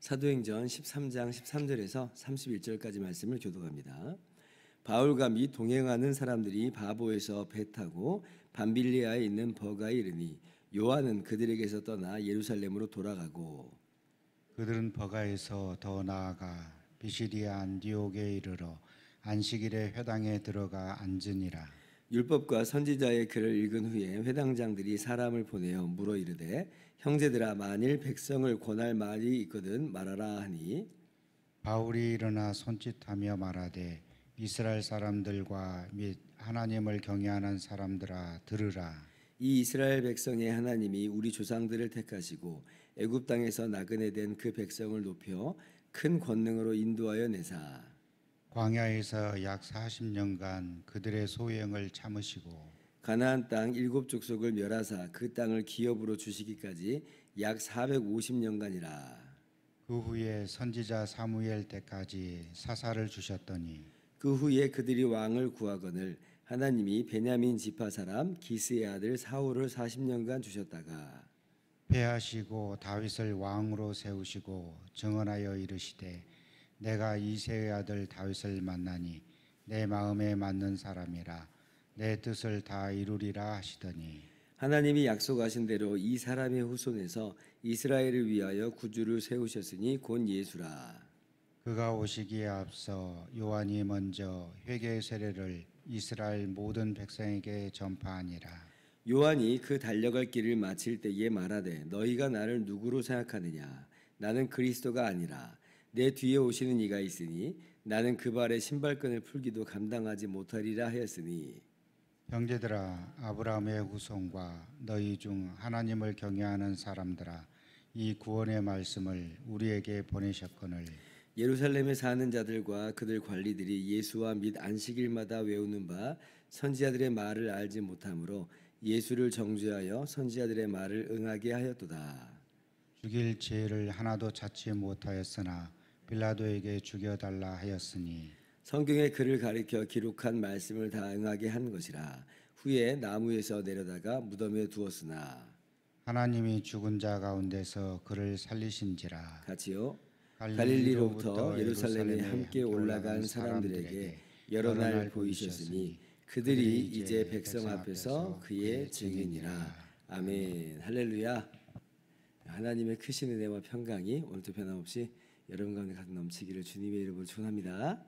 사도행전 13장 13절에서 31절까지 말씀을 교독합니다. 바울과 및 동행하는 사람들이 바보에서 배 타고 밤빌리아에 있는 버가에 이르니 요한은 그들에게서 떠나 예루살렘으로 돌아가고 그들은 버가에서 더 나아가 비시디아 안디옥에 이르러 안식일에 회당에 들어가 앉으니라. 율법과 선지자의 글을 읽은 후에 회당장들이 사람을 보내어 물어 이르되 형제들아 만일 백성을 권할 말이 있거든 말하라 하니 바울이 일어나 손짓하며 말하되 이스라엘 사람들과 및 하나님을 경외하는 사람들아 들으라. 이 이스라엘 백성의 하나님이 우리 조상들을 택하시고 애굽 땅에서 나그네 된 그 백성을 높여 큰 권능으로 인도하여 내사 광야에서 약 40년간 그들의 소행을 참으시고 가나안 땅 일곱 족속을 멸하사 그 땅을 기업으로 주시기까지 약 450년간이라. 그 후에 선지자 사무엘 때까지 사사를 주셨더니 그 후에 그들이 왕을 구하거늘 하나님이 베냐민 지파 사람 기스의 아들 사울을 40년간 주셨다가 패하시고 다윗을 왕으로 세우시고 정언하여 이르시되 내가 이새의 아들 다윗을 만나니 내 마음에 맞는 사람이라 내 뜻을 다 이루리라 하시더니 하나님이 약속하신 대로 이 사람의 후손에서 이스라엘을 위하여 구주를 세우셨으니 곧 예수라. 그가 오시기에 앞서 요한이 먼저 회개의 세례를 이스라엘 모든 백성에게 전파하니라. 요한이 그 달려갈 길을 마칠 때에 말하되 너희가 나를 누구로 생각하느냐 나는 그리스도가 아니라 내 뒤에 오시는 이가 있으니 나는 그 발의 신발끈을 풀기도 감당하지 못하리라 하였으니 형제들아 아브라함의 후손과 너희 중 하나님을 경외하는 사람들아 이 구원의 말씀을 우리에게 보내셨거늘 예루살렘에 사는 자들과 그들 관리들이 예수와 및 안식일마다 외우는 바 선지자들의 말을 알지 못하므로 예수를 정죄하여 선지자들의 말을 응하게 하였도다. 죽일 죄를 하나도 찾지 못하였으나 빌라도에게 죽여달라 하였으니 성경의 글을 가리켜 기록한 말씀을 다 응하게 한 것이라. 후에 나무에서 내려다가 무덤에 두었으나 하나님이 죽은 자 가운데서 그를 살리신지라. 같이요. 갈릴리로부터 예루살렘에 함께 올라간 사람들에게 여러 날 보이셨으니 그들이 이제 백성 앞에서 그의 증인이라. 아멘. 할렐루야. 하나님의 크신 은혜와 평강이 오늘도 변함없이 여러분 가운데 가득 넘치기를 주님의 이름으로 축원합니다.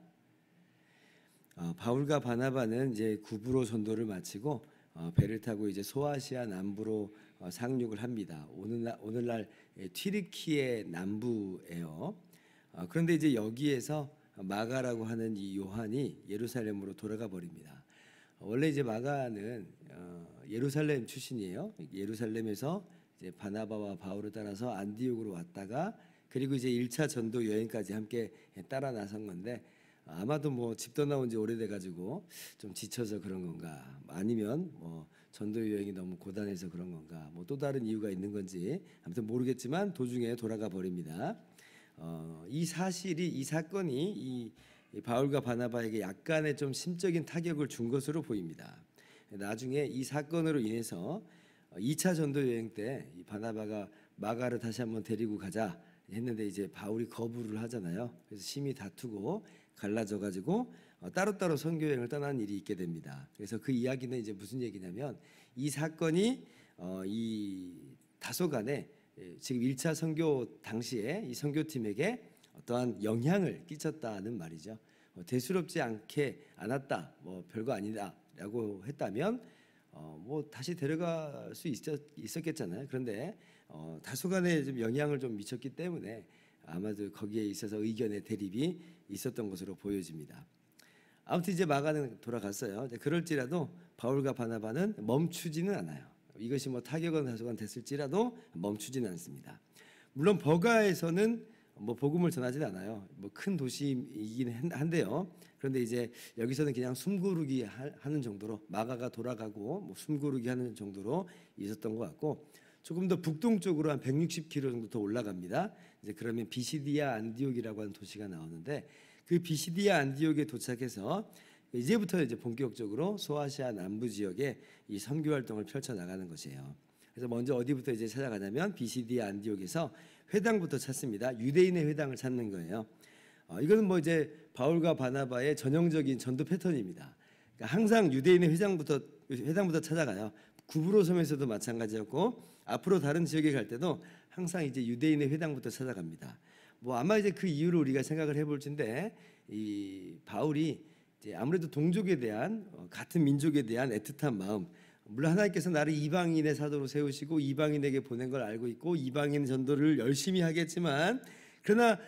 바울과 바나바는 이제 구브로 전도를 마치고 배를 타고 이제 소아시아 남부로 상륙을 합니다. 오늘날 튀르키예 남부예요. 그런데 이제 여기에서 마가라고 하는 이 요한이 예루살렘으로 돌아가 버립니다. 원래 이제 마가는 예루살렘 출신이에요. 예루살렘에서 이제 바나바와 바울을 따라서 안디옥으로 왔다가 그리고 이제 1차 전도 여행까지 함께 따라 나선 건데 아마도 뭐 집 떠나온 지 오래돼 가지고 좀 지쳐서 그런 건가 아니면 뭐 전도 여행이 너무 고단해서 그런 건가 뭐 또 다른 이유가 있는 건지 아무튼 모르겠지만 도중에 돌아가 버립니다. 이 사건이 이 바울과 바나바에게 약간의 좀 심적인 타격을 준 것으로 보입니다. 나중에 이 사건으로 인해서 2차 전도 여행 때 이 바나바가 마가를 다시 한번 데리고 가자 했는데 이제 바울이 거부를 하잖아요. 그래서 심히 다투고 갈라져 가지고 따로따로 선교 여행을 떠난 일이 있게 됩니다. 그래서 그 이야기는 이제 무슨 얘기냐면 이 사건이 이 다소간에 지금 1차 선교 당시에 이 선교팀에게 어떠한 영향을 끼쳤다는 말이죠. 대수롭지 않았다. 뭐 별거 아니다라고 했다면 뭐 다시 데려갈 수 있었겠잖아요. 그런데 다소간에 좀 영향을 좀 미쳤기 때문에 아마도 거기에 있어서 의견의 대립이 있었던 것으로 보여집니다. 아무튼 이제 마가는 돌아갔어요. 그럴지라도 바울과 바나바는 멈추지는 않아요. 이것이 뭐 타격은 다소간 됐을지라도 멈추지는 않습니다. 물론 버가에서는 뭐 복음을 전하지는 않아요. 뭐 큰 도시이긴 한데요. 그런데 이제 여기서는 그냥 숨고르기 하는 정도로 마가가 돌아가고 뭐 숨고르기 하는 정도로 있었던 것 같고 조금 더 북동쪽으로 한 160km 정도 더 올라갑니다. 이제 그러면 비시디아 안디옥이라고 하는 도시가 나오는데 그 비시디아 안디옥에 도착해서 이제부터 이제 본격적으로 소아시아 남부 지역에 이 선교 활동을 펼쳐 나가는 것이에요. 그래서 먼저 어디부터 이제 찾아가냐면 비시디아 안디옥에서 회당부터 찾습니다. 유대인의 회당을 찾는 거예요. 이거는 뭐 이제 바울과 바나바의 전형적인 전도 패턴입니다. 그러니까 항상 유대인의 회당부터 찾아가요. 구브로 섬에서도 마찬가지였고 앞으로 다른 지역에 갈 때도 항상 이제 유대인의 회당부터 찾아갑니다. 뭐 아마 이제 그 이유를 우리가 생각을 해볼 텐데 이 바울이 이제 아무래도 동족에 대한 같은 민족에 대한 애틋한 마음, 물론 하나님께서 나를 이방인의 사도로 세우시고 이방인에게 보낸 걸 알고 있고 이방인 전도를 열심히 하겠지만 그러나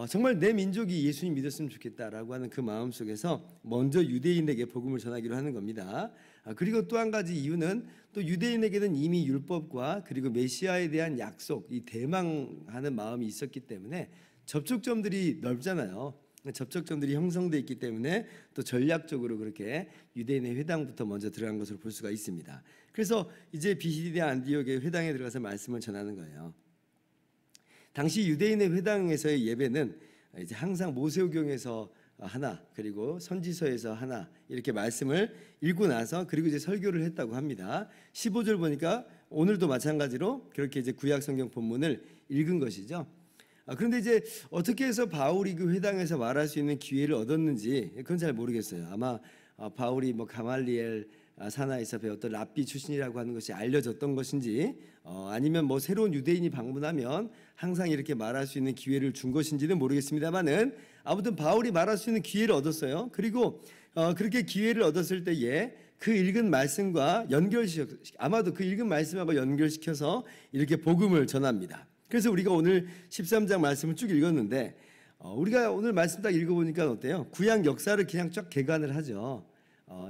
정말 내 민족이 예수님 믿었으면 좋겠다라고 하는 그 마음 속에서 먼저 유대인에게 복음을 전하기로 하는 겁니다. 그리고 또 한 가지 이유는 또 유대인에게는 이미 율법과 그리고 메시아에 대한 약속, 이 대망하는 마음이 있었기 때문에 접촉점들이 넓잖아요. 접촉점들이 형성되어 있기 때문에 또 전략적으로 그렇게 유대인의 회당부터 먼저 들어간 것으로 볼 수가 있습니다. 그래서 이제 비시디아 안디옥의 회당에 들어가서 말씀을 전하는 거예요. 당시 유대인의 회당에서의 예배는 이제 항상 모세오경에서 하나 그리고 선지서에서 하나 이렇게 말씀을 읽고 나서 그리고 이제 설교를 했다고 합니다. 15절 보니까 오늘도 마찬가지로 그렇게 이제 구약 성경 본문을 읽은 것이죠. 그런데 이제 어떻게 해서 바울이 그 회당에서 말할 수 있는 기회를 얻었는지 그건 잘 모르겠어요. 아마 바울이 뭐 가말리엘 사나에서 배웠던 랍비 출신이라고 하는 것이 알려졌던 것인지 아니면 뭐 새로운 유대인이 방문하면 항상 이렇게 말할 수 있는 기회를 준 것인지는 모르겠습니다만은 아무튼 바울이 말할 수 있는 기회를 얻었어요. 그리고 그렇게 기회를 얻었을 때에 그 읽은 말씀과 아마도 그 읽은 말씀하고 연결시켜서 이렇게 복음을 전합니다. 그래서 우리가 오늘 13장 말씀을 쭉 읽었는데 우리가 오늘 말씀 딱 읽어보니까 어때요? 구약 역사를 그냥 쫙 개관을 하죠.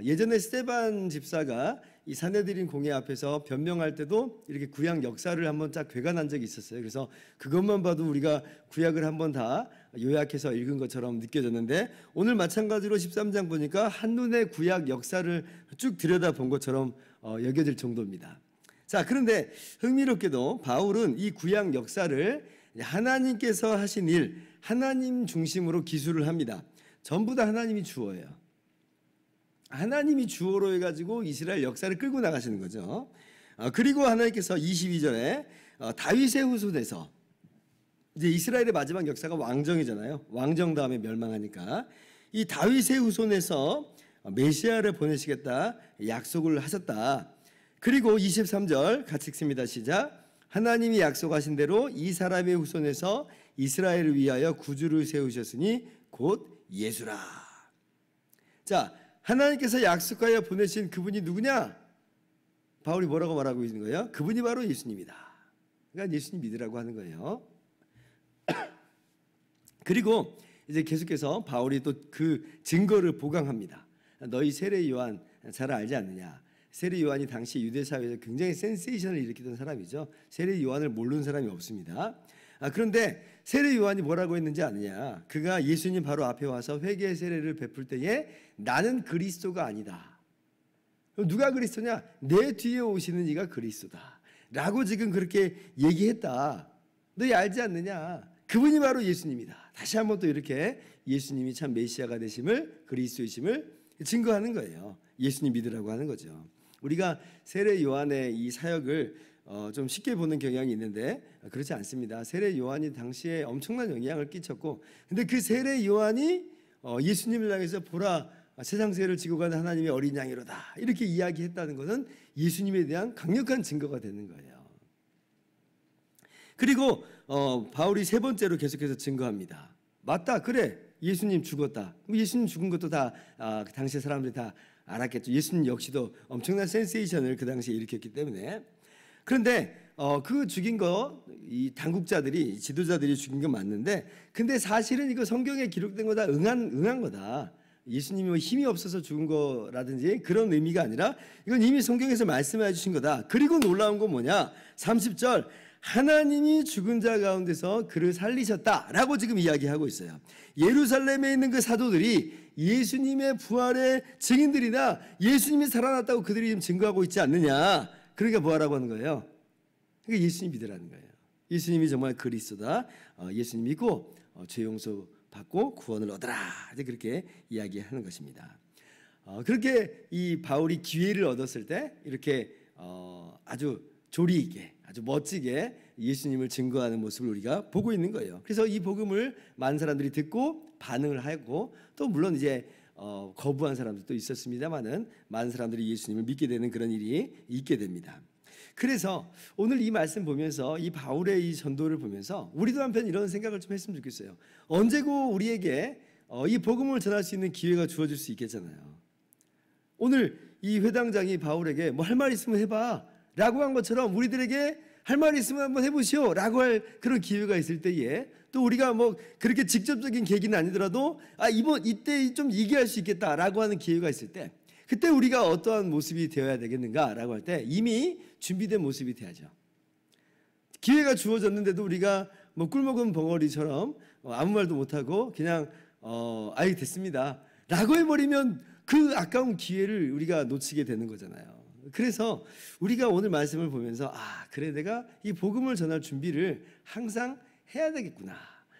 예전에 스데반 집사가 이 산헤드린 공회 앞에서 변명할 때도 이렇게 구약 역사를 한번 쫙 개관한 적이 있었어요. 그래서 그것만 봐도 우리가 구약을 한번 다 요약해서 읽은 것처럼 느껴졌는데 오늘 마찬가지로 13장 보니까 한눈에 구약 역사를 쭉 들여다본 것처럼 여겨질 정도입니다. 자, 그런데 흥미롭게도 바울은 이 구약 역사를 하나님께서 하신 일, 하나님 중심으로 기술을 합니다. 전부 다 하나님이 주어예요. 하나님이 주어로 해가지고 이스라엘 역사를 끌고 나가시는 거죠. 그리고 하나님께서 22절에 다윗의 후손에서 이제 이스라엘의 마지막 역사가 왕정이잖아요. 왕정 다음에 멸망하니까 이 다윗의 후손에서 메시아를 보내시겠다 약속을 하셨다. 그리고 23절 같이 읽습니다. 시작. 하나님이 약속하신 대로 이 사람의 후손에서 이스라엘을 위하여 구주를 세우셨으니 곧 예수라. 자, 하나님께서 약속하여 보내신 그분이 누구냐? 바울이 뭐라고 말하고 있는 거예요? 그분이 바로 예수님이다. 그러니까 예수님 믿으라고 하는 거예요. 그리고 이제 계속해서 바울이 또 그 증거를 보강합니다. 너희 세례 요한 잘 알지 않느냐? 세례 요한이 당시 유대 사회에서 굉장히 센세이션을 일으키던 사람이죠. 세례 요한을 모르는 사람이 없습니다. 그런데 세례 요한이 뭐라고 했는지 아느냐? 그가 예수님 바로 앞에 와서 회개 세례를 베풀 때에 나는 그리스도가 아니다. 누가 그리스도냐? 내 뒤에 오시는 이가 그리스도다. 라고 지금 그렇게 얘기했다. 너희 알지 않느냐? 그분이 바로 예수님이다. 다시 한번 또 이렇게 예수님이 참 메시아가 되심을, 그리스도이심을 증거하는 거예요. 예수님 믿으라고 하는 거죠. 우리가 세례 요한의 이 사역을 좀 쉽게 보는 경향이 있는데 그렇지 않습니다. 세례 요한이 당시에 엄청난 영향을 끼쳤고, 근데 그 세례 요한이 예수님을 향해서 보라 세상 죄를 지고 가는 하나님의 어린 양이로다 이렇게 이야기했다는 것은 예수님에 대한 강력한 증거가 되는 거예요. 그리고 바울이 세 번째로 계속해서 증거합니다. 맞다, 그래, 예수님 죽었다. 예수님 죽은 것도 다 당시 사람들이 다 알았겠죠. 예수님 역시도 엄청난 센세이션을 그 당시에 일으켰기 때문에. 그런데 그 죽인 거 이 당국자들이 지도자들이 죽인 건 맞는데, 근데 사실은 이거 성경에 기록된 거다 응한 거다. 예수님이 뭐 힘이 없어서 죽은 거라든지 그런 의미가 아니라 이건 이미 성경에서 말씀해 주신 거다. 그리고 놀라운 건 뭐냐? 30절 하나님이 죽은 자 가운데서 그를 살리셨다라고 지금 이야기하고 있어요. 예루살렘에 있는 그 사도들이 예수님의 부활의 증인들이나 예수님이 살아났다고 그들이 지금 증거하고 있지 않느냐. 그러니까 뭐하라고 하는 거예요? 그러니까 예수님 믿으라는 거예요. 예수님이 정말 그리스도다. 예수님 믿고 죄 용서 받고 구원을 얻어라. 이제 그렇게 이야기하는 것입니다. 그렇게 이 바울이 기회를 얻었을 때 이렇게 아주 조리 있게 아주 멋지게 예수님을 증거하는 모습을 우리가 보고 있는 거예요. 그래서 이 복음을 많은 사람들이 듣고 반응을 하고 또 물론 이제 거부한 사람들도 있었습니다만은 많은 사람들이 예수님을 믿게 되는 그런 일이 있게 됩니다. 그래서 오늘 이 말씀 보면서 이 바울의 이 전도를 보면서 우리도 한편 이런 생각을 좀 했으면 좋겠어요. 언제고 우리에게 이 복음을 전할 수 있는 기회가 주어질 수 있겠잖아요. 오늘 이 회당장이 바울에게 뭐 할 말 있으면 해봐 라고 한 것처럼 우리들에게 할 말 있으면 한번 해보시오 라고 할 그런 기회가 있을 때에 또 우리가 뭐 그렇게 직접적인 계기는 아니더라도 이때 좀 얘기할 수 있겠다 라고 하는 기회가 있을 때 그때 우리가 어떠한 모습이 되어야 되겠는가 라고 할 때 이미 준비된 모습이 돼야죠. 기회가 주어졌는데도 우리가 뭐 꿀먹은 벙어리처럼 아무 말도 못하고 그냥 아이 됐습니다 라고 해버리면 그 아까운 기회를 우리가 놓치게 되는 거잖아요. 그래서 우리가 오늘 말씀을 보면서 그래 내가 이 복음을 전할 준비를 항상 해야 되겠구나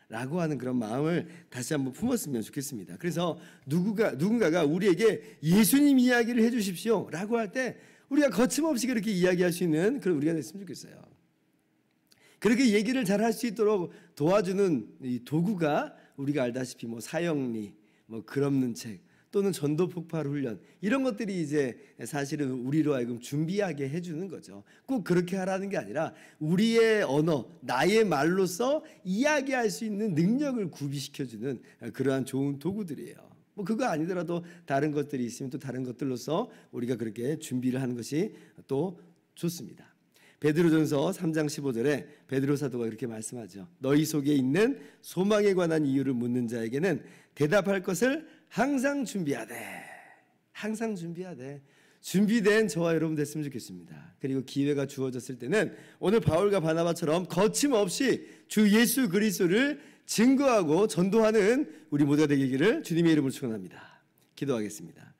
라고 하는 그런 마음을 다시 한번 품었으면 좋겠습니다. 그래서 누군가가 우리에게 예수님 이야기를 해주십시오 라고 할 때 우리가 거침없이 그렇게 이야기할 수 있는 그런 우리가 됐으면 좋겠어요. 그렇게 얘기를 잘 할 수 있도록 도와주는 이 도구가 우리가 알다시피 뭐 사형리, 뭐 글없는 책 또는 전도 폭발 훈련 이런 것들이 이제 사실은 우리로 하여금 준비하게 해주는 거죠. 꼭 그렇게 하라는 게 아니라 우리의 언어, 나의 말로서 이야기할 수 있는 능력을 구비시켜주는 그러한 좋은 도구들이에요. 뭐 그거 아니더라도 다른 것들이 있으면 또 다른 것들로서 우리가 그렇게 준비를 하는 것이 또 좋습니다. 베드로전서 3장 15절에 베드로 사도가 이렇게 말씀하죠. 너희 속에 있는 소망에 관한 이유를 묻는 자에게는 대답할 것을 항상 준비하되 항상 준비하되 준비된 저와 여러분 됐으면 좋겠습니다. 그리고 기회가 주어졌을 때는 오늘 바울과 바나바처럼 거침없이 주 예수 그리스도를 증거하고 전도하는 우리 모두가 되기를 주님의 이름으로 축원합니다. 기도하겠습니다.